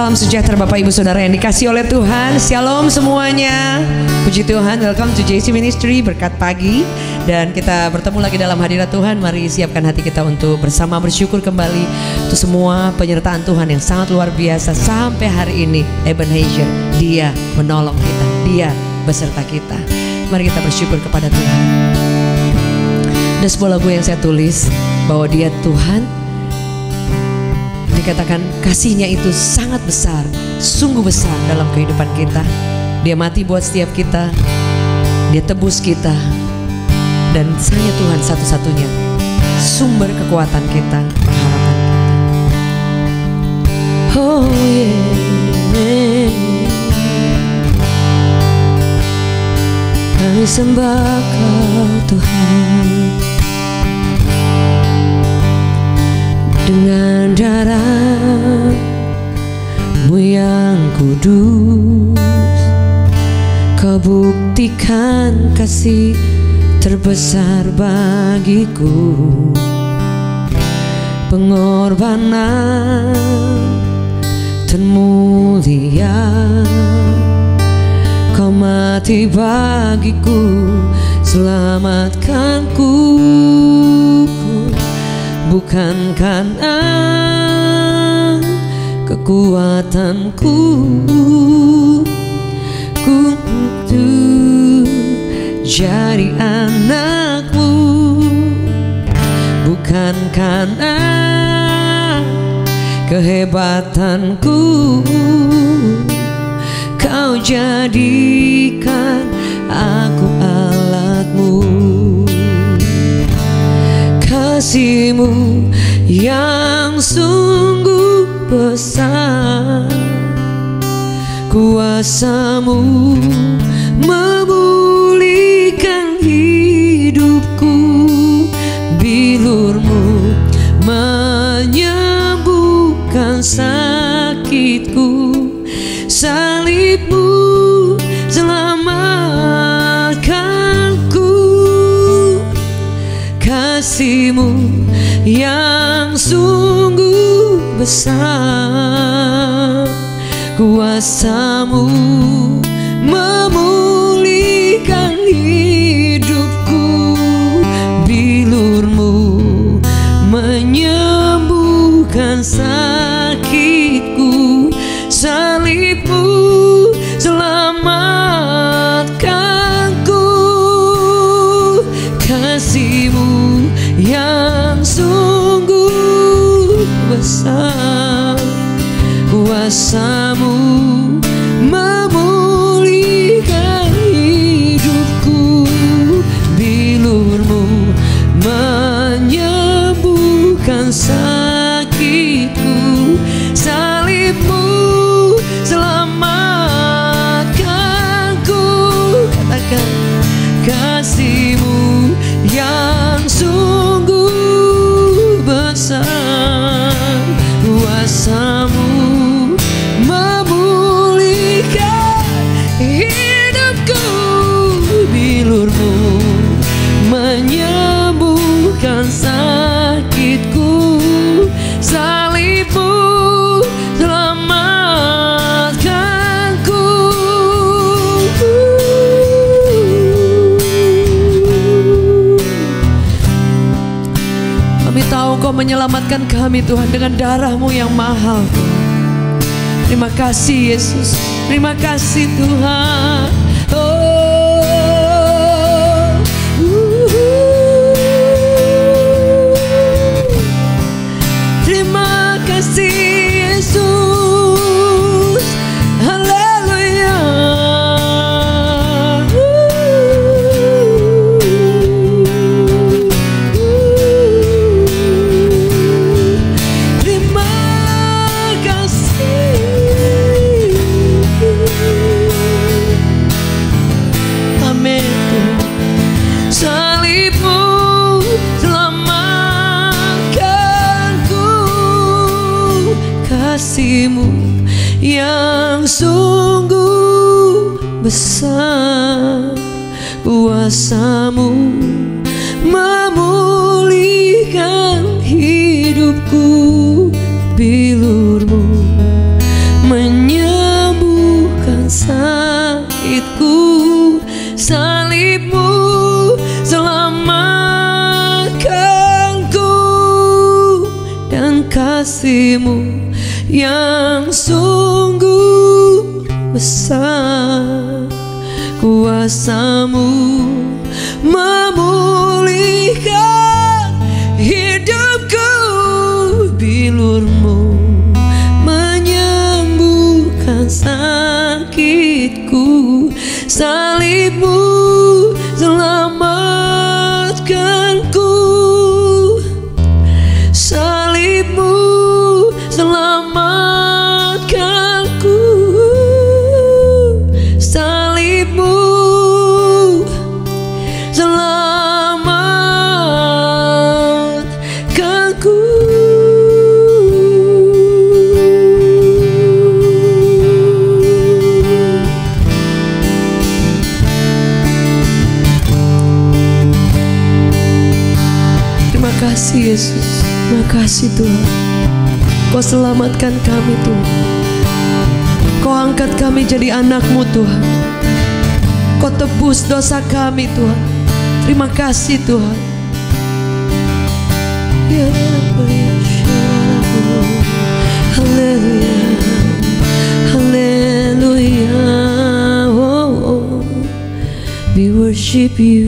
Salam sejahtera Bapak Ibu Saudara yang dikasih oleh Tuhan. Shalom semuanya. Puji Tuhan, welcome to JC Ministry, berkat pagi. Dan kita bertemu lagi dalam hadirat Tuhan. Mari siapkan hati kita untuk bersama bersyukur kembali untuk semua penyertaan Tuhan yang sangat luar biasa sampai hari ini. Ebenezer, Dia menolong kita, Dia beserta kita. Mari kita bersyukur kepada Tuhan. Ada sebuah lagu yang saya tulis bahwa Dia Tuhan, dikatakan kasihnya itu sangat besar, sungguh besar dalam kehidupan kita. Dia mati buat setiap kita, Dia tebus kita, dan hanya Tuhan satu-satunya sumber kekuatan kita, pengharapan kita. Oh yeah, kami sembah Kau Tuhan, dengan darah-Mu yang kudus. Kau buktikan kasih terbesar bagiku, pengorbanan termulia. Kau mati bagiku, selamatkanku, bukan karena kekuatanku, ku untuk jadi anakmu, bukan karena kehebatanku. Kau jadikan aku alatmu. Kasih-Mu yang sungguh besar, kuasa-Mu memulihkan hidupku, bilur-Mu menyembuhkan sakitku, salib-Mu selamatkanku. Kasih-Mu yang sungguh besar, kuasa-Mu memulihkan hidupku, bilur-Mu menyembuhkan sakitku, salib-Mu selamatkanku. Kasih-Mu yang sungguh besar, kuasa-Mu memulihkan hidupku, bilur-Mu menyembuhkan sakitku, salib-Mu selamatkanku. Katakan, kasih-Mu yang sungguh besar, kuasa-Mu memulihkan hidupku, bilur-Mu menyembuhkan sakitku, salib-Mu selamatkanku. Kami tahu Kau menyelamatkan kami Tuhan dengan darah-Mu yang mahal. Terima kasih Yesus, terima kasih Tuhan. Terima kasih Yesus, haleluya. Terima kasih. Amin. Salib-Mu selamatkanku, kasih-Mu yang sungguh besar, kuasa-Mu memulihkan hidupku, bilur-Mu kasih-Mu yang sungguh besar, kuasa-Mu memulihkan hidupku, bilur-Mu menyembuhkan sakitku, salib-Mu selamatkanku, salib-Mu selamatkanku, salib-Mu selamatkanku. Terima kasih Yesus, terima kasih Tuhan. Kau selamatkan kami Tuhan. Kau angkat kami jadi anak-Mu Tuhan. Kau tebus dosa kami Tuhan. Terima kasih Tuhan. Ya Haleluya, Haleluya, oh, we worship You.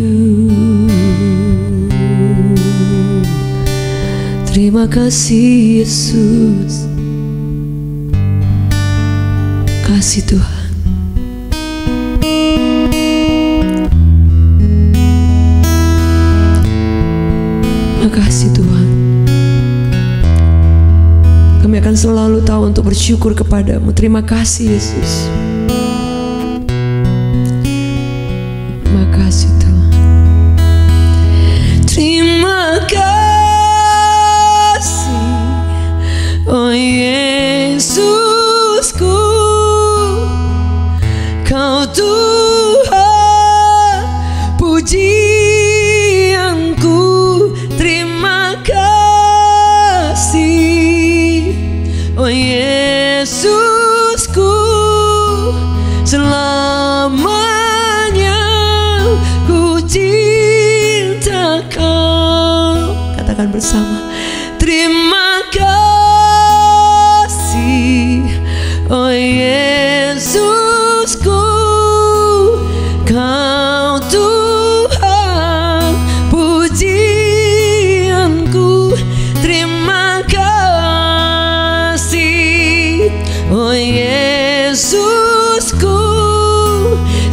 Terima kasih Yesus. Kasih Tuhan. Terima kasih Tuhan. Kami akan selalu tahu untuk bersyukur kepadamu. Terima kasih Yesus. Terima kasih Tuhan. Terima kasih, oh Yesusku, Kau Tuhan pujianku. Terima kasih, oh Yesusku, selamanya ku cinta Kau. Katakan bersama, terima kasih, oh Yesusku, Kau Tuhan pujianku. Terima kasih, oh Yesusku,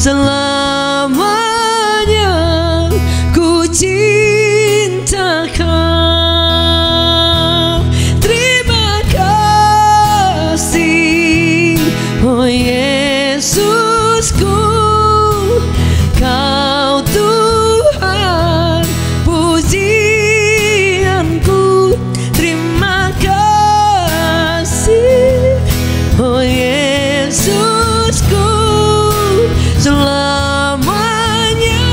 selamanya ku cinta Kau. Terima kasih, oh Yesusku, Kau Tuhan pujianku. Terima kasih, oh Yesusku, selamanya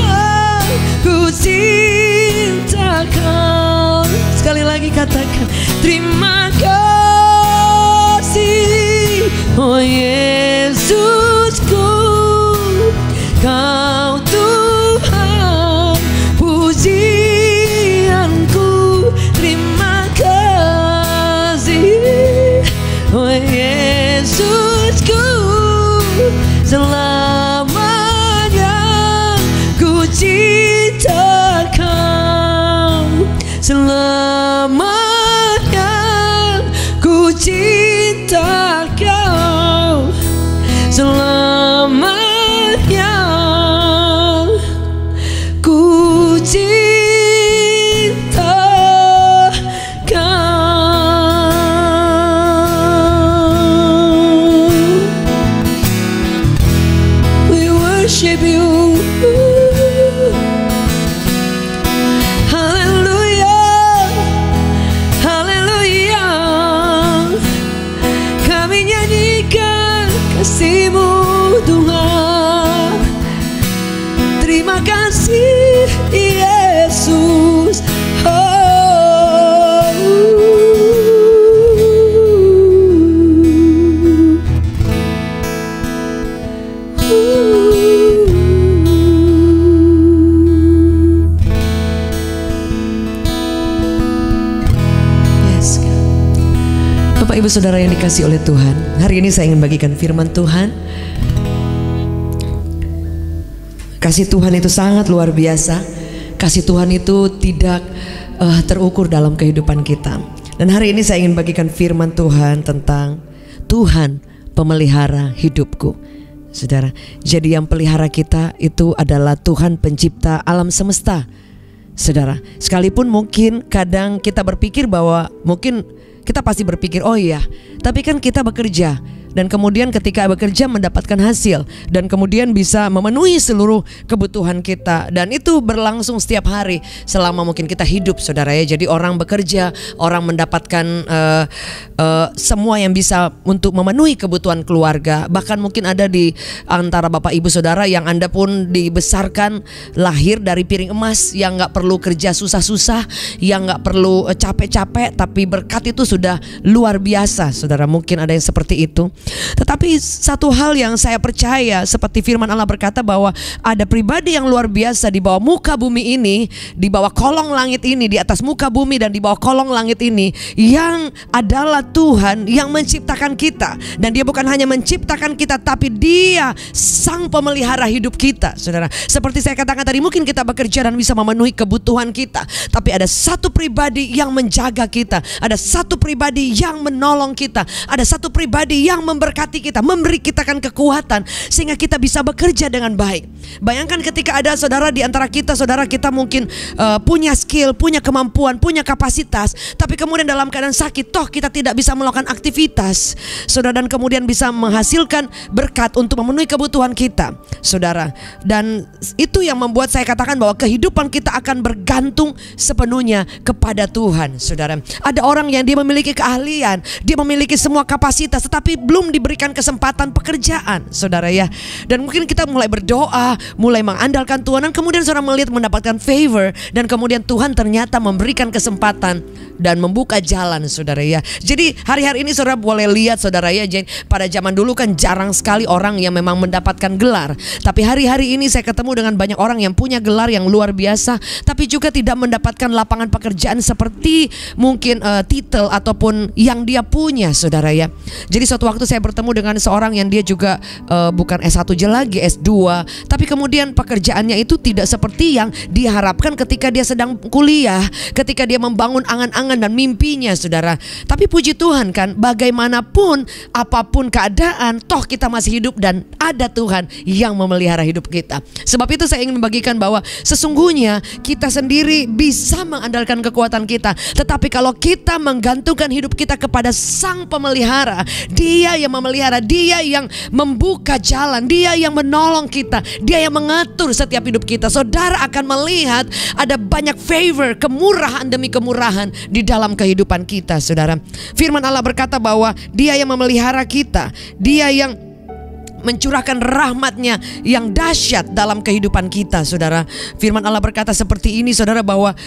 ku cinta Kau. Sekali lagi katakan, terima kasih, oh Yesusku, Kau Tuhan pujianku. Terima kasih, oh Yesusku, selamanya ku cinta Kau, selamanya ku cinta Kau, selamanya ku cinta Kau. We worship You. Haleluya, haleluya. Kami nyanyikan kasih-Mu Tuhan. Terima kasih Yesus. Bapak Ibu Saudara yang dikasih oleh Tuhan, hari ini saya ingin bagikan firman Tuhan. Kasih Tuhan itu sangat luar biasa. Kasih Tuhan itu tidak terukur dalam kehidupan kita. Dan hari ini saya ingin bagikan firman Tuhan tentang Tuhan pemelihara hidupku. Saudara, jadi yang pelihara kita itu adalah Tuhan pencipta alam semesta. Saudara, sekalipun mungkin kadang kita berpikir bahwa mungkin kita pasti berpikir, oh iya, tapi kan kita bekerja. Dan kemudian ketika bekerja mendapatkan hasil. Dan kemudian bisa memenuhi seluruh kebutuhan kita. Dan itu berlangsung setiap hari selama mungkin kita hidup, saudara ya. Jadi orang bekerja, orang mendapatkan semua yang bisa untuk memenuhi kebutuhan keluarga. Bahkan mungkin ada di antara Bapak Ibu Saudara yang Anda pun dibesarkan lahir dari piring emas, yang gak perlu kerja susah-susah, yang gak perlu capek-capek, tapi berkat itu sudah luar biasa, saudara. Mungkin ada yang seperti itu. Tetapi satu hal yang saya percaya, seperti firman Allah berkata bahwa ada pribadi yang luar biasa di bawah muka bumi ini, di bawah kolong langit ini, di atas muka bumi dan di bawah kolong langit ini, yang adalah Tuhan yang menciptakan kita. Dan dia bukan hanya menciptakan kita, tapi dia sang pemelihara hidup kita, saudara. Seperti saya katakan tadi, mungkin kita bekerja dan bisa memenuhi kebutuhan kita, tapi ada satu pribadi yang menjaga kita, ada satu pribadi yang menolong kita, ada satu pribadi yang memberkati kita, memberi kita kan kekuatan sehingga kita bisa bekerja dengan baik. Bayangkan ketika ada saudara di antara kita, saudara kita mungkin punya skill, punya kemampuan, punya kapasitas, tapi kemudian dalam keadaan sakit, toh kita tidak bisa melakukan aktivitas, saudara, dan kemudian bisa menghasilkan berkat untuk memenuhi kebutuhan kita, saudara. Dan itu yang membuat saya katakan bahwa kehidupan kita akan bergantung sepenuhnya kepada Tuhan, saudara. Ada orang yang dia memiliki keahlian, dia memiliki semua kapasitas, tetapi belum diberikan kesempatan pekerjaan, saudara ya. Dan mungkin kita mulai berdoa, mulai mengandalkan Tuhan, dan kemudian saudara melihat mendapatkan favor, dan kemudian Tuhan ternyata memberikan kesempatan dan membuka jalan, saudara ya. Jadi hari-hari ini saudara boleh lihat, saudara ya, pada zaman dulu kan jarang sekali orang yang memang mendapatkan gelar. Tapi hari-hari ini saya ketemu dengan banyak orang yang punya gelar yang luar biasa, tapi juga tidak mendapatkan lapangan pekerjaan seperti mungkin titel ataupun yang dia punya, saudara ya. Jadi suatu waktu saya bertemu dengan seorang yang dia juga bukan S1 aja lagi, S2, tapi kemudian pekerjaannya itu tidak seperti yang diharapkan ketika dia sedang kuliah, ketika dia membangun angan-angan dan mimpinya, saudara. Tapi puji Tuhan kan, bagaimanapun apapun keadaan, toh kita masih hidup dan ada Tuhan yang memelihara hidup kita. Sebab itu saya ingin membagikan bahwa sesungguhnya kita sendiri bisa mengandalkan kekuatan kita, tetapi kalau kita menggantungkan hidup kita kepada sang pemelihara, dia yang memelihara, dia yang membuka jalan, dia yang menolong kita, dia yang mengatur setiap hidup kita, saudara akan melihat ada banyak favor, kemurahan demi kemurahan di dalam kehidupan kita, saudara. Firman Allah berkata bahwa dia yang memelihara kita, dia yang mencurahkan rahmatnya yang dahsyat dalam kehidupan kita, saudara. Firman Allah berkata seperti ini, saudara, bahwa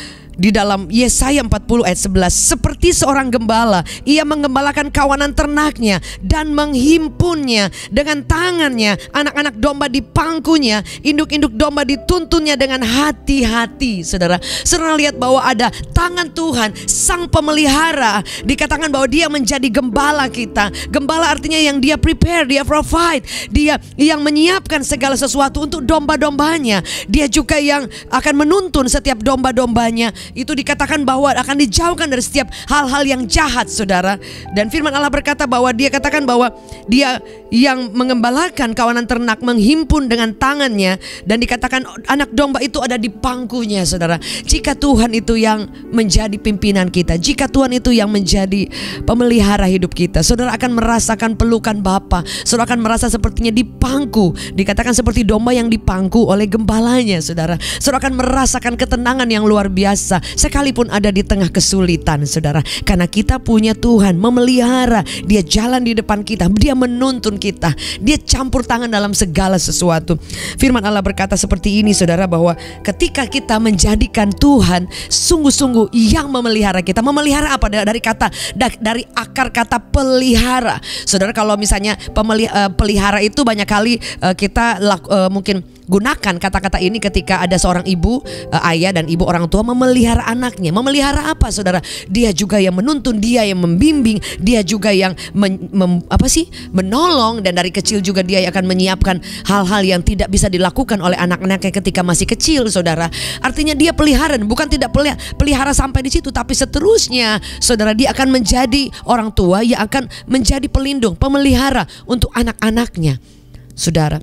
di dalam Yesaya 40 ayat 11, seperti seorang gembala, ia menggembalakan kawanan ternaknya dan menghimpunnya dengan tangannya. Anak-anak domba di pangkunya, induk-induk domba dituntunnya dengan hati-hati, saudara. Saudara lihat bahwa ada tangan Tuhan, sang pemelihara. Dikatakan bahwa dia menjadi gembala kita. Gembala artinya yang dia prepare, dia provide, dia yang menyiapkan segala sesuatu untuk domba-dombanya. Dia juga yang akan menuntun setiap domba-dombanya. Itu dikatakan bahwa akan dijauhkan dari setiap hal-hal yang jahat, saudara. Dan firman Allah berkata bahwa dia katakan bahwa dia yang mengembalakan kawanan ternak, menghimpun dengan tangannya, dan dikatakan anak domba itu ada di pangkunya, saudara. Jika Tuhan itu yang menjadi pimpinan kita, jika Tuhan itu yang menjadi pemelihara hidup kita, saudara akan merasakan pelukan Bapa. Saudara akan merasa sepertinya di pangku. Dikatakan seperti domba yang dipangku oleh gembalanya, saudara. Saudara akan merasakan ketenangan yang luar biasa sekalipun ada di tengah kesulitan, saudara. Karena kita punya Tuhan memelihara, dia jalan di depan kita, dia menuntun kita, dia campur tangan dalam segala sesuatu. Firman Allah berkata seperti ini, saudara, bahwa ketika kita menjadikan Tuhan sungguh-sungguh yang memelihara kita. Memelihara apa? Dari akar kata pelihara, saudara. Kalau misalnya pelihara itu banyak kali kita mungkin gunakan kata-kata ini ketika ada seorang ibu, ayah dan ibu orang tua memelihara anaknya. Memelihara apa saudara? Dia juga yang menuntun, dia yang membimbing, dia juga yang menolong, dan dari kecil juga dia akan menyiapkan hal-hal yang tidak bisa dilakukan oleh anak-anaknya ketika masih kecil saudara. Artinya dia pelihara, bukan tidak pelihara sampai di situ, tapi seterusnya saudara, dia akan menjadi orang tua yang akan menjadi pelindung, pemelihara untuk anak-anaknya saudara.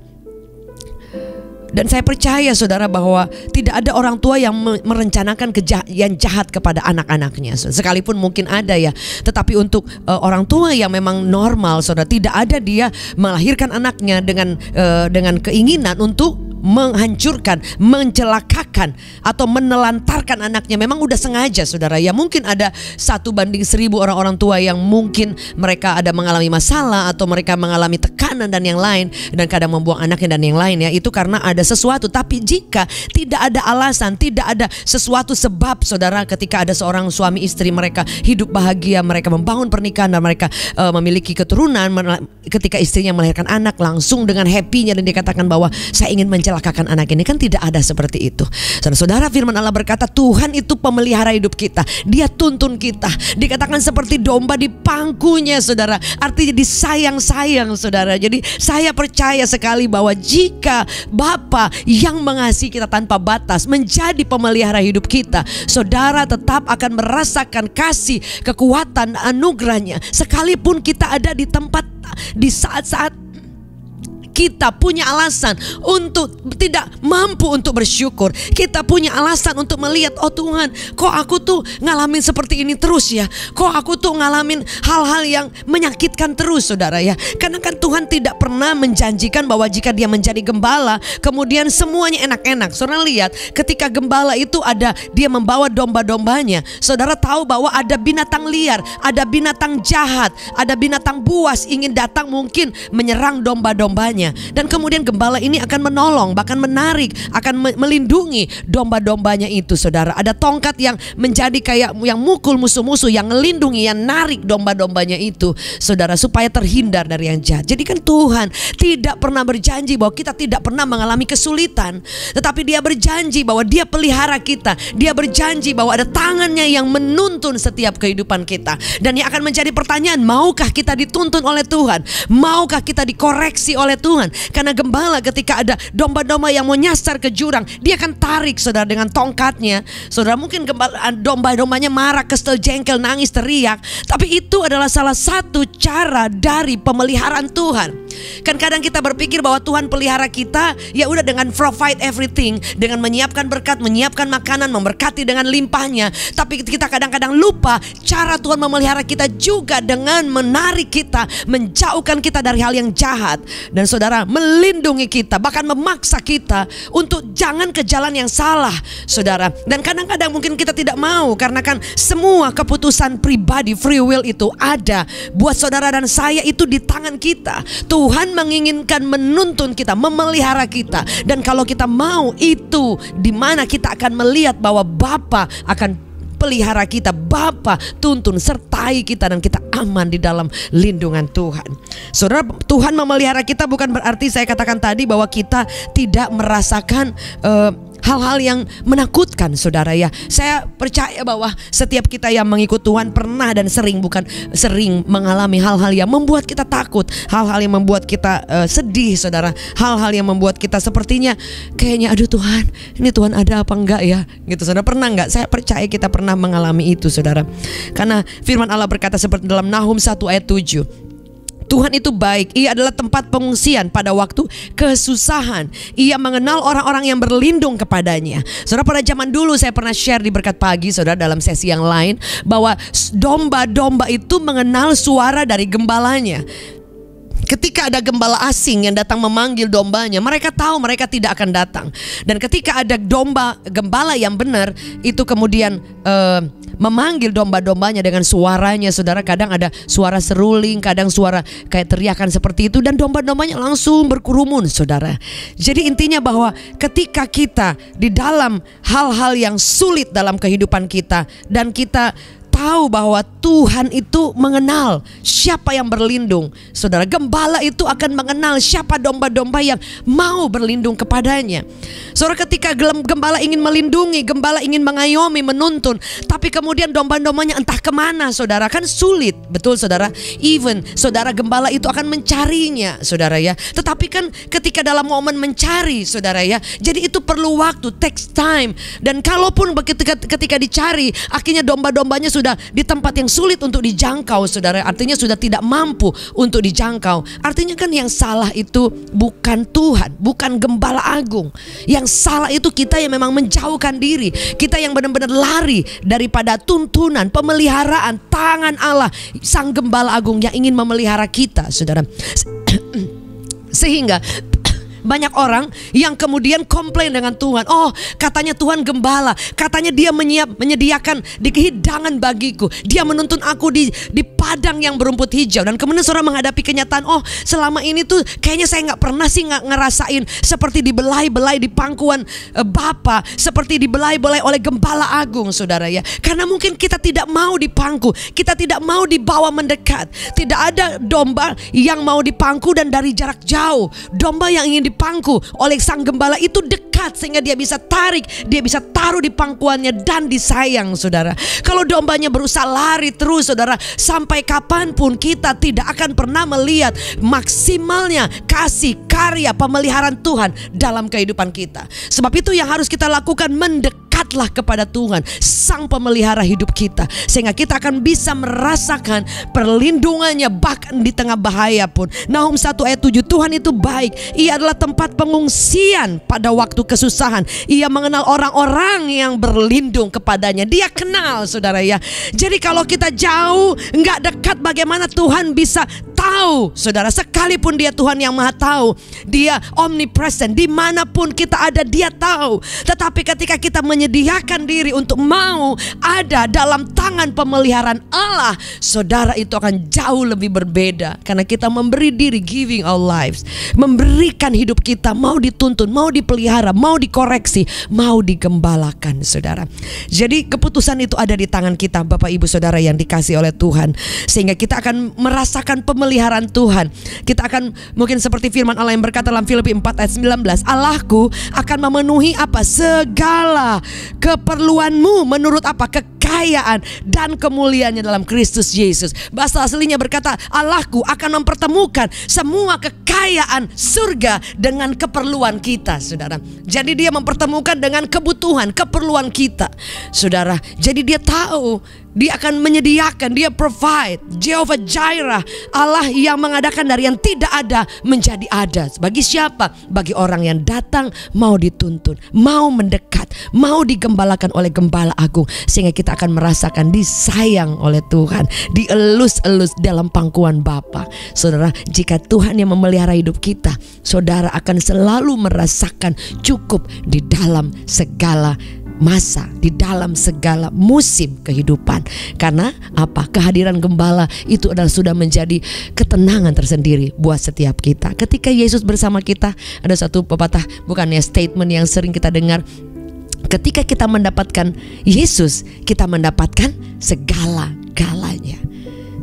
Dan saya percaya saudara bahwa tidak ada orang tua yang merencanakan yang jahat kepada anak-anaknya. Sekalipun mungkin ada ya, tetapi untuk orang tua yang memang normal saudara, tidak ada dia melahirkan anaknya dengan keinginan untuk menghancurkan, mencelakakan atau menelantarkan anaknya. Memang udah sengaja saudara ya. Mungkin ada 1:1000 orang-orang tua yang mungkin mereka ada mengalami masalah atau mereka mengalami tekanan dan yang lain, dan kadang membuang anaknya dan yang lain ya. Itu karena ada sesuatu. Tapi jika tidak ada alasan, tidak ada sesuatu sebab saudara, ketika ada seorang suami istri mereka hidup bahagia, mereka membangun pernikahan dan mereka memiliki keturunan, ketika istrinya melahirkan anak langsung dengan happy-nya dan dia katakan bahwa saya ingin mencelakakan anak ini, kan tidak ada seperti itu. Saudara, firman Allah berkata Tuhan itu pemelihara hidup kita. Dia tuntun kita. Dikatakan seperti domba di pangkunya saudara. Artinya disayang-sayang saudara. Jadi saya percaya sekali bahwa jika Bapa yang mengasihi kita tanpa batas menjadi pemelihara hidup kita, saudara tetap akan merasakan kasih, kekuatan, anugerahnya. Sekalipun kita ada di tempat, di saat-saat kita punya alasan untuk tidak mampu untuk bersyukur. Kita punya alasan untuk melihat, oh Tuhan, kok aku tuh ngalamin seperti ini terus ya. Kok aku tuh ngalamin hal-hal yang menyakitkan terus saudara ya. Karena kan Tuhan tidak pernah menjanjikan bahwa jika dia menjadi gembala kemudian semuanya enak-enak. Saudara lihat ketika gembala itu ada, dia membawa domba-dombanya. Saudara tahu bahwa ada binatang liar, ada binatang jahat, ada binatang buas ingin datang mungkin menyerang domba-dombanya. Dan kemudian gembala ini akan menolong, bahkan menarik, akan melindungi domba-dombanya itu saudara. Ada tongkat yang menjadi kayak yang mukul musuh-musuh, yang melindungi, yang narik domba-dombanya itu saudara, supaya terhindar dari yang jahat. Jadi kan Tuhan tidak pernah berjanji bahwa kita tidak pernah mengalami kesulitan, tetapi Dia berjanji bahwa Dia pelihara kita. Dia berjanji bahwa ada tangannya yang menuntun setiap kehidupan kita. Dan yang akan menjadi pertanyaan, maukah kita dituntun oleh Tuhan? Maukah kita dikoreksi oleh Tuhan? Karena gembala ketika ada domba-domba yang mau nyasar ke jurang, dia akan tarik saudara dengan tongkatnya. Saudara, mungkin domba-dombanya marah, kesel, jengkel, nangis, teriak, tapi itu adalah salah satu cara dari pemeliharaan Tuhan. Kan kadang kita berpikir bahwa Tuhan pelihara kita ya udah dengan provide everything, dengan menyiapkan berkat, menyiapkan makanan, memberkati dengan limpahnya. Tapi kita kadang-kadang lupa cara Tuhan memelihara kita juga dengan menarik kita, menjauhkan kita dari hal yang jahat. Dan saudara, melindungi kita, bahkan memaksa kita untuk jangan ke jalan yang salah saudara. Dan kadang-kadang mungkin kita tidak mau, karena kan semua keputusan pribadi, free will itu ada buat saudara dan saya itu di tangan kita. Tuhan menginginkan menuntun kita, memelihara kita. Dan kalau kita mau, itu dimana kita akan melihat bahwa Bapa akan pelihara kita, Bapa tuntun, sertai kita, dan kita aman di dalam lindungan Tuhan. Saudara, Tuhan memelihara kita bukan berarti saya katakan tadi bahwa kita tidak merasakan hal-hal yang menakutkan saudara ya. Saya percaya bahwa setiap kita yang mengikut Tuhan pernah dan sering mengalami hal-hal yang membuat kita takut, hal-hal yang membuat kita sedih saudara, hal-hal yang membuat kita sepertinya kayaknya aduh Tuhan, ini Tuhan ada apa enggak ya gitu saudara. Pernah enggak? Saya percaya kita pernah mengalami itu saudara. Karena firman Allah berkata seperti dalam Nahum 1 ayat 7, Tuhan itu baik, Ia adalah tempat pengungsian pada waktu kesusahan. Ia mengenal orang-orang yang berlindung kepadanya. Saudara, pada zaman dulu saya pernah share di Berkat Pagi saudara, dalam sesi yang lain, bahwa domba-domba itu mengenal suara dari gembalanya. Ketika ada gembala asing yang datang memanggil dombanya, mereka tahu mereka tidak akan datang. Dan ketika ada gembala yang benar, itu kemudian memanggil domba-dombanya dengan suaranya saudara. Kadang ada suara seruling, kadang suara kayak teriakan seperti itu, dan domba-dombanya langsung berkerumun saudara. Jadi intinya bahwa ketika kita di dalam hal-hal yang sulit dalam kehidupan kita, dan kita tahu bahwa Tuhan itu mengenal siapa yang berlindung. Saudara, gembala itu akan mengenal siapa domba-domba yang mau berlindung kepadanya. Saudara, ketika gembala ingin melindungi, gembala ingin mengayomi, menuntun, tapi kemudian domba-dombanya entah kemana, saudara, kan sulit. Betul saudara, even saudara gembala itu akan mencarinya, saudara ya. Tetapi kan ketika dalam momen mencari, saudara ya, jadi itu perlu waktu, takes time. Dan kalaupun ketika dicari, akhirnya domba-dombanya sudah di tempat yang sulit untuk dijangkau, saudara. Artinya sudah tidak mampu untuk dijangkau. Artinya kan yang salah itu bukan Tuhan, bukan gembala agung. Yang salah itu kita yang memang menjauhkan diri. Kita yang benar-benar lari daripada tuntunan, pemeliharaan tangan Allah, Sang Gembala Agung yang ingin memelihara kita, saudara. Sehingga banyak orang yang kemudian komplain dengan Tuhan. Oh, katanya Tuhan gembala, katanya dia menyediakan di hidangan bagiku, dia menuntun aku di padang yang berumput hijau. Dan kemudian saudara menghadapi kenyataan, oh selama ini tuh kayaknya saya nggak pernah sih ngerasain seperti dibelai-belai di pangkuan Bapa, seperti dibelai-belai oleh Gembala Agung, saudara ya. Karena mungkin kita tidak mau dipangku, kita tidak mau dibawa mendekat. Tidak ada domba yang mau dipangku dan dari jarak jauh. Domba yang ingin dipangku oleh Sang Gembala itu dekat, sehingga dia bisa tarik, dia bisa taruh di pangkuannya dan disayang, saudara. Kalau dombanya berusaha lari terus, saudara, sampai kapanpun kita tidak akan pernah melihat maksimalnya kasih karya pemeliharaan Tuhan dalam kehidupan kita. Sebab itu yang harus kita lakukan, mendekatlah kepada Tuhan, Sang Pemelihara hidup kita, sehingga kita akan bisa merasakan perlindungannya bahkan di tengah bahaya pun. Nahum 1 ayat 7, Tuhan itu baik, Ia adalah tempat pengungsian pada waktu kesusahan. Ia mengenal orang-orang yang berlindung kepadanya. Dia kenal, saudara ya. Jadi kalau kita jauh, nggak dekat, bagaimana Tuhan bisa tahu, saudara? Sekalipun dia Tuhan yang maha tahu, dia omnipresent, dimanapun kita ada dia tahu. Tetapi ketika kita menyediakan diri untuk mau ada dalam tangan pemeliharaan Allah, saudara, itu akan jauh lebih berbeda. Karena kita memberi diri, giving our lives, memberikan hidup kita, mau dituntun, mau dipelihara, mau dikoreksi, mau digembalakan, saudara. Jadi keputusan itu ada di tangan kita, Bapak Ibu Saudara yang dikasih oleh Tuhan. Sehingga kita akan merasakan pemeliharaan Tuhan. Kita akan mungkin seperti firman Allah yang berkata dalam Filipi 4 ayat 19, Allahku akan memenuhi apa? Segala keperluanmu menurut apa? Kekayaan dan kemuliaannya dalam Kristus Yesus. Bahasa aslinya berkata, Allahku akan mempertemukan semua kekayaan surga dengan keperluan kita, saudara. Jadi dia mempertemukan dengan kebutuhan, keperluan kita, saudara. Jadi dia tahu, dia akan menyediakan, dia provide. Jehovah Jireh, Allah yang mengadakan dari yang tidak ada menjadi ada. Bagi siapa? Bagi orang yang datang mau dituntun, mau mendekat, mau digembalakan oleh Gembala Agung. Sehingga kita akan merasakan disayang oleh Tuhan, dielus-elus dalam pangkuan Bapa. Saudara, jika Tuhan yang memelihara hidup kita, saudara akan selalu merasakan cukup di dalam segala masa, di dalam segala musim kehidupan. Karena apa? Kehadiran gembala itu adalah sudah menjadi ketenangan tersendiri buat setiap kita. Ketika Yesus bersama kita, ada satu pepatah, bukannya statement yang sering kita dengar, ketika kita mendapatkan Yesus, kita mendapatkan segala-galanya.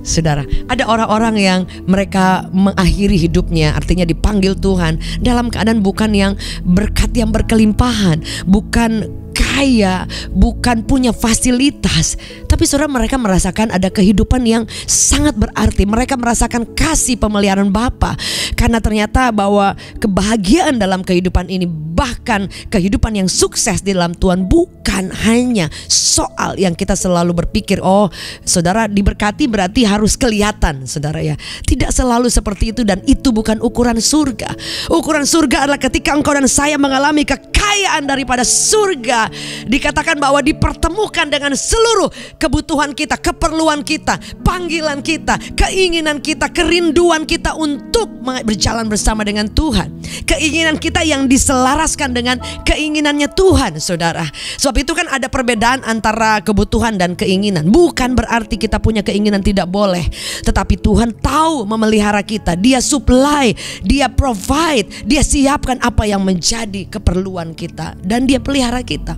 Saudara, ada orang-orang yang mereka mengakhiri hidupnya, artinya dipanggil Tuhan dalam keadaan bukan yang berkat yang berkelimpahan, bukan kaya, bukan punya fasilitas, tapi saudara, mereka merasakan ada kehidupan yang sangat berarti. Mereka merasakan kasih pemeliharaan Bapa. Karena ternyata bahwa kebahagiaan dalam kehidupan ini, bahkan kehidupan yang sukses di dalam Tuhan, bukan hanya soal yang kita selalu berpikir, oh saudara diberkati berarti harus kelihatan, saudara ya. Tidak selalu seperti itu, dan itu bukan ukuran surga. Ukuran surga adalah ketika engkau dan saya mengalami kekayaan daripada surga. Dikatakan bahwa dipertemukan dengan seluruh kebutuhan kita, keperluan kita, panggilan kita, keinginan kita, kerinduan kita untuk berjalan bersama dengan Tuhan. Keinginan kita yang diselaraskan dengan keinginannya Tuhan, saudara. Sebab itu kan ada perbedaan antara kebutuhan dan keinginan. Bukan berarti kita punya keinginan tidak boleh, tetapi Tuhan tahu memelihara kita. Dia supply, Dia provide, Dia siapkan apa yang menjadi keperluan kita, dan Dia pelihara kita.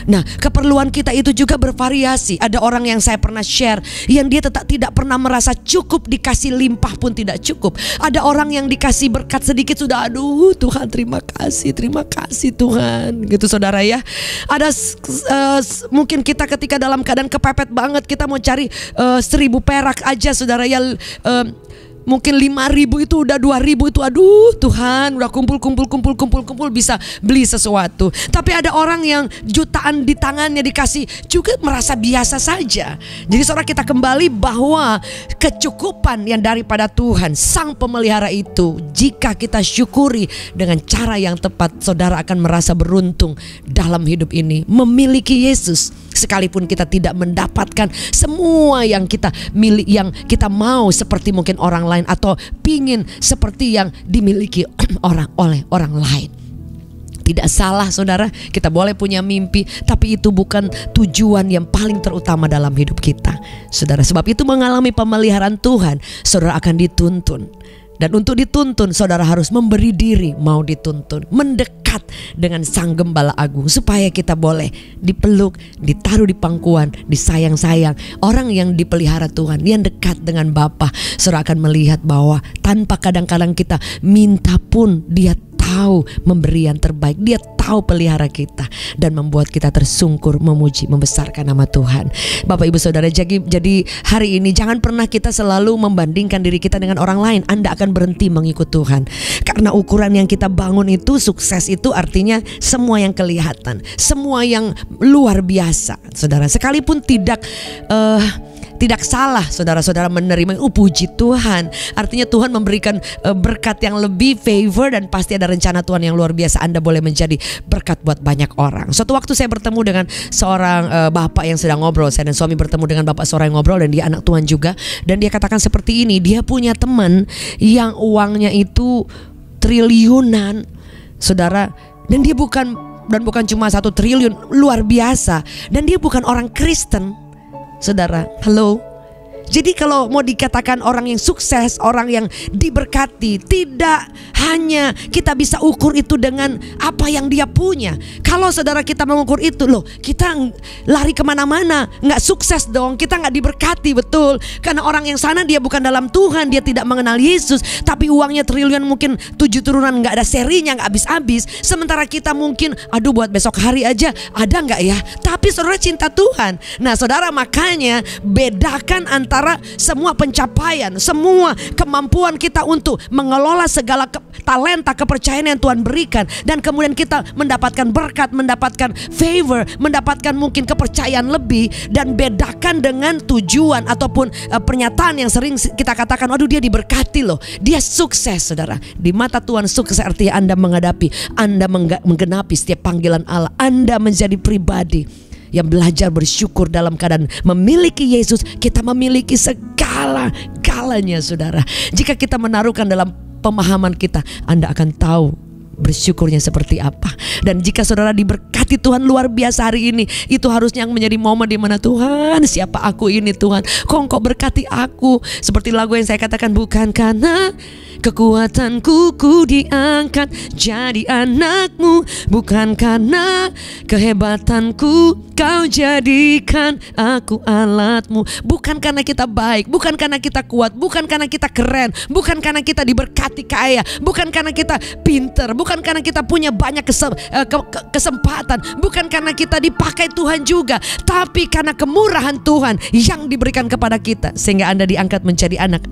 Nah, keperluan kita itu juga bervariasi. Ada orang yang saya pernah share, yang dia tidak pernah merasa cukup, dikasih limpah pun tidak cukup. Ada orang yang dikasih berkat sedikit sudah, aduh Tuhan terima kasih Tuhan, gitu saudara ya. Ada mungkin kita ketika dalam keadaan kepepet banget, kita mau cari 1.000 perak aja saudara ya, mungkin 5.000 itu udah 2.000 itu, aduh Tuhan, udah kumpul bisa beli sesuatu. Tapi ada orang yang jutaan di tangannya dikasih juga merasa biasa saja. Jadi saudara, kita kembali bahwa kecukupan yang daripada Tuhan Sang Pemelihara itu, jika kita syukuri dengan cara yang tepat, saudara akan merasa beruntung dalam hidup ini memiliki Yesus. Sekalipun kita tidak mendapatkan semua yang kita miliki, yang kita mau seperti mungkin orang lain, atau pingin seperti yang dimiliki oleh orang lain. Tidak salah saudara, kita boleh punya mimpi, tapi itu bukan tujuan yang paling terutama dalam hidup kita, saudara. Sebab itu mengalami pemeliharaan Tuhan, saudara akan dituntun. Dan untuk dituntun, saudara harus memberi diri, mau dituntun, mendekat dengan Sang Gembala Agung, supaya kita boleh dipeluk, ditaruh di pangkuan, disayang-sayang. Orang yang dipelihara Tuhan, yang dekat dengan Bapa, saudara akan melihat bahwa tanpa kadang-kadang kita minta pun, Dia tahu memberi yang terbaik. Dia tahu pelihara kita dan membuat kita tersungkur memuji, membesarkan nama Tuhan. Bapak Ibu Saudara, jadi hari ini jangan pernah kita selalu membandingkan diri kita dengan orang lain. Anda akan berhenti mengikut Tuhan, karena ukuran yang kita bangun itu, sukses itu artinya semua yang kelihatan, semua yang luar biasa. Saudara, sekalipun tidak salah saudara-saudara menerima, puji Tuhan, artinya Tuhan memberikan berkat yang lebih, favor, dan pasti ada rencana Tuhan yang luar biasa. Anda boleh menjadi berkat buat banyak orang. Suatu waktu saya bertemu dengan seorang bapak yang sedang ngobrol. Saya dan suami bertemu dengan bapak seorang yang ngobrol, dan dia anak Tuhan juga. Dan dia katakan seperti ini, dia punya teman yang uangnya itu triliunan, saudara. Dan dia bukan cuma 1 triliun, luar biasa. Dan dia bukan orang Kristen, saudara. Halo. Jadi kalau mau dikatakan orang yang sukses, orang yang diberkati, tidak hanya kita bisa ukur itu dengan apa yang dia punya. Kalau saudara kita mengukur itu, loh kita lari kemana-mana, nggak sukses dong, kita nggak diberkati, betul. Karena orang yang sana dia bukan dalam Tuhan, dia tidak mengenal Yesus, tapi uangnya triliun, mungkin 7 turunan, nggak ada serinya, nggak habis-habis. Sementara kita mungkin, aduh buat besok hari aja, ada nggak ya? Tapi saudara cinta Tuhan. Nah saudara, makanya bedakan antara semua pencapaian, semua kemampuan kita untuk mengelola segala talenta, kepercayaan yang Tuhan berikan, dan kemudian kita mendapatkan berkat, mendapatkan favor, mendapatkan mungkin kepercayaan lebih. Dan bedakan dengan tujuan ataupun pernyataan yang sering kita katakan, aduh dia diberkati loh, dia sukses. Saudara, di mata Tuhan sukses artinya Anda menggenapi setiap panggilan Allah. Anda menjadi pribadi yang belajar bersyukur dalam keadaan memiliki Yesus. Kita memiliki segala-galanya, saudara. Jika kita menaruhkan dalam pemahaman kita, Anda akan tahu bersyukurnya seperti apa. Dan jika saudara diberkati Tuhan luar biasa hari ini, itu harusnya yang menjadi momen di mana, Tuhan, siapa aku ini Tuhan, kok Engkau berkati aku. Seperti lagu yang saya katakan, bukan karena kekuatanku ku diangkat jadi anakmu, bukan karena kehebatanku kau jadikan aku alatmu, bukan karena kita baik, bukan karena kita kuat, bukan karena kita keren, bukan karena kita diberkati kaya, bukan karena kita pinter, bukan karena kita punya banyak kesempatan, bukan karena kita dipakai Tuhan juga, tapi karena kemurahan Tuhan yang diberikan kepada kita, sehingga Anda diangkat menjadi anak,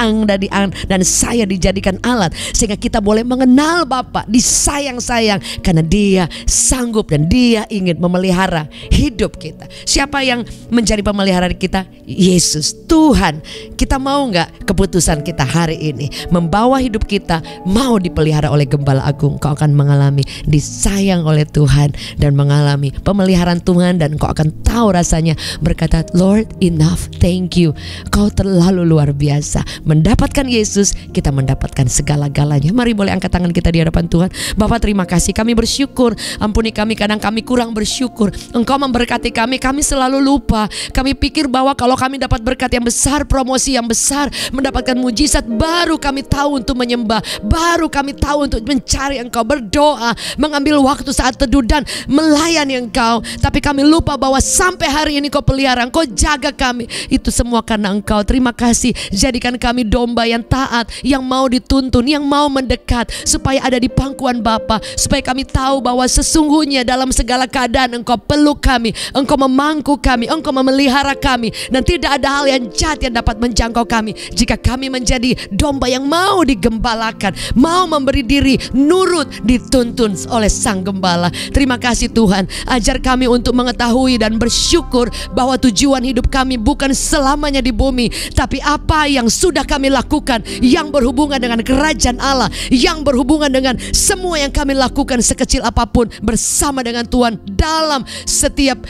dan saya dijadikan alat, sehingga kita boleh mengenal Bapa, disayang-sayang, karena Dia sanggup dan Dia ingin memelihara hidup kita. Siapa yang menjadi pemelihara kita? Yesus, Tuhan. Kita mau nggak keputusan kita hari ini membawa hidup kita mau dipelihara oleh Gembala Agung? Kau akan mengalami disayang oleh Tuhan dan mengalami pemeliharaan Tuhan, dan kau akan tahu rasanya berkata, Lord enough, thank you, kau terlalu luar biasa. Mendapatkan Yesus, kita mendapatkan dengan segala-galanya. Mari boleh angkat tangan kita di hadapan Tuhan. Bapa, terima kasih, kami bersyukur. Ampuni kami, kadang kami kurang bersyukur. Engkau memberkati kami selalu lupa. Kami pikir bahwa kalau kami dapat berkat yang besar, promosi yang besar, mendapatkan mujizat, baru kami tahu untuk menyembah, baru kami tahu untuk mencari Engkau, berdoa, mengambil waktu saat teduh dan melayani Engkau. Tapi kami lupa bahwa sampai hari ini Kau pelihara, Engkau jaga kami. Itu semua karena Engkau. Terima kasih, jadikan kami domba yang taat, yang mau dituntun, yang mau mendekat, supaya ada di pangkuan Bapa, supaya kami tahu bahwa sesungguhnya dalam segala keadaan Engkau peluk kami, Engkau memangku kami, Engkau memelihara kami, dan tidak ada hal yang jahat yang dapat menjangkau kami jika kami menjadi domba yang mau digembalakan, mau memberi diri, nurut, dituntun oleh Sang Gembala. Terima kasih Tuhan, ajar kami untuk mengetahui dan bersyukur bahwa tujuan hidup kami bukan selamanya di bumi, tapi apa yang sudah kami lakukan yang berhubungan dengan kerajaan Allah, yang berhubungan dengan semua yang kami lakukan sekecil apapun bersama dengan Tuhan, dalam setiap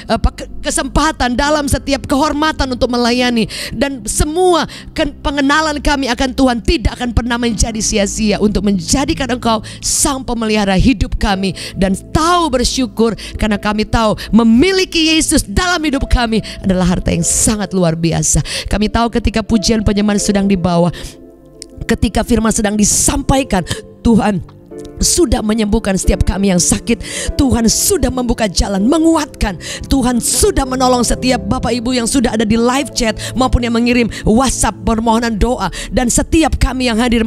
kesempatan, dalam setiap kehormatan untuk melayani, dan semua pengenalan kami akan Tuhan tidak akan pernah menjadi sia-sia untuk menjadikan Engkau Sang Pemelihara hidup kami. Dan tahu bersyukur karena kami tahu memiliki Yesus dalam hidup kami adalah harta yang sangat luar biasa. Kami tahu ketika pujian penyembahan sedang dibawa, ketika firman sedang disampaikan, Tuhan sudah menyembuhkan setiap kami yang sakit. Tuhan sudah membuka jalan, menguatkan. Tuhan sudah menolong setiap Bapak Ibu yang sudah ada di live chat maupun yang mengirim WhatsApp permohonan doa. Dan setiap kami yang hadir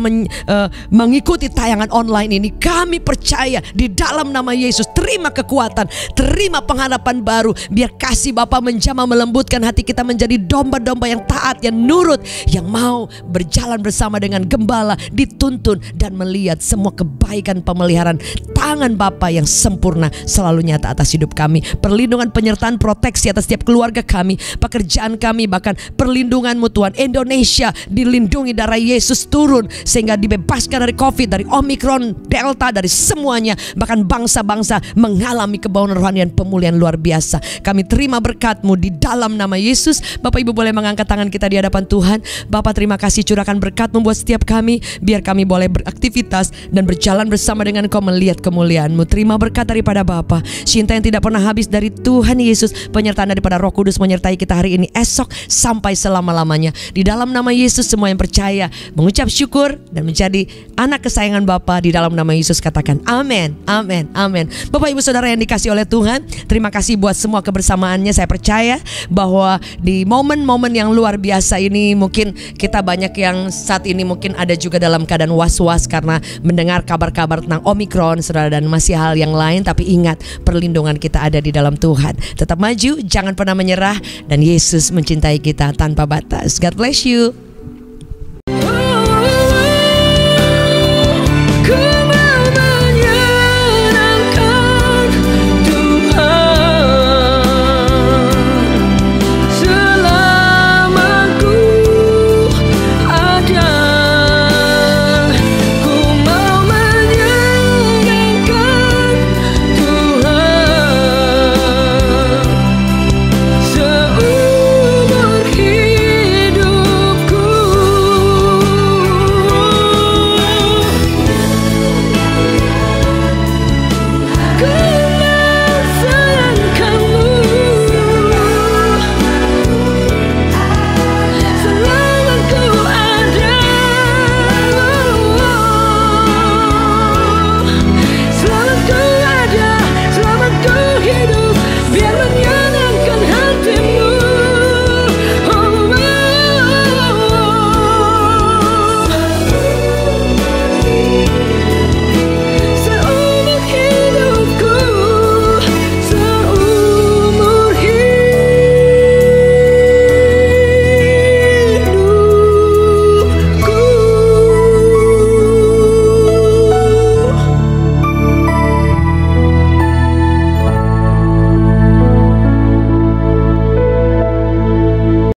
mengikuti tayangan online ini, kami percaya di dalam nama Yesus, terima kekuatan, terima pengharapan baru. Biar kasih Bapa menjamah, melembutkan hati kita menjadi domba-domba yang taat, yang nurut, yang mau berjalan bersama dengan Gembala, dituntun dan melihat semua kebaikan pemeliharaan tangan Bapa yang sempurna selalu nyata atas hidup kami. Perlindungan, penyertaan, proteksi atas setiap keluarga kami, pekerjaan kami, bahkan perlindungan-Mu Tuhan. Indonesia dilindungi, darah Yesus turun sehingga dibebaskan dari COVID, dari Omikron, Delta, dari semuanya. Bahkan bangsa-bangsa mengalami kebauan rohani dan pemulihan luar biasa. Kami terima berkat-Mu di dalam nama Yesus. Bapak Ibu boleh mengangkat tangan kita di hadapan Tuhan. Bapak, terima kasih, curahkan berkat-Mu buat setiap kami, biar kami boleh beraktivitas dan berjalan bersama dengan Kau, melihat kemuliaan-Mu. Terima berkat daripada Bapa, cinta yang tidak pernah habis dari Tuhan Yesus, penyertaan daripada Roh Kudus menyertai kita hari ini, esok, sampai selama-lamanya. Di dalam nama Yesus, semua yang percaya mengucap syukur dan menjadi anak kesayangan Bapa di dalam nama Yesus katakan amin, amin, amin. Bapak Ibu Saudara yang dikasihi oleh Tuhan, terima kasih buat semua kebersamaannya. Saya percaya bahwa di momen-momen yang luar biasa ini, mungkin kita banyak yang saat ini mungkin ada juga dalam keadaan was-was karena mendengar kabar-kabar tentang Omikron, saudara, dan masih hal yang lain. Tapi ingat, perlindungan kita ada di dalam Tuhan. Tetap maju, jangan pernah menyerah, dan Yesus mencintai kita tanpa batas. God bless you.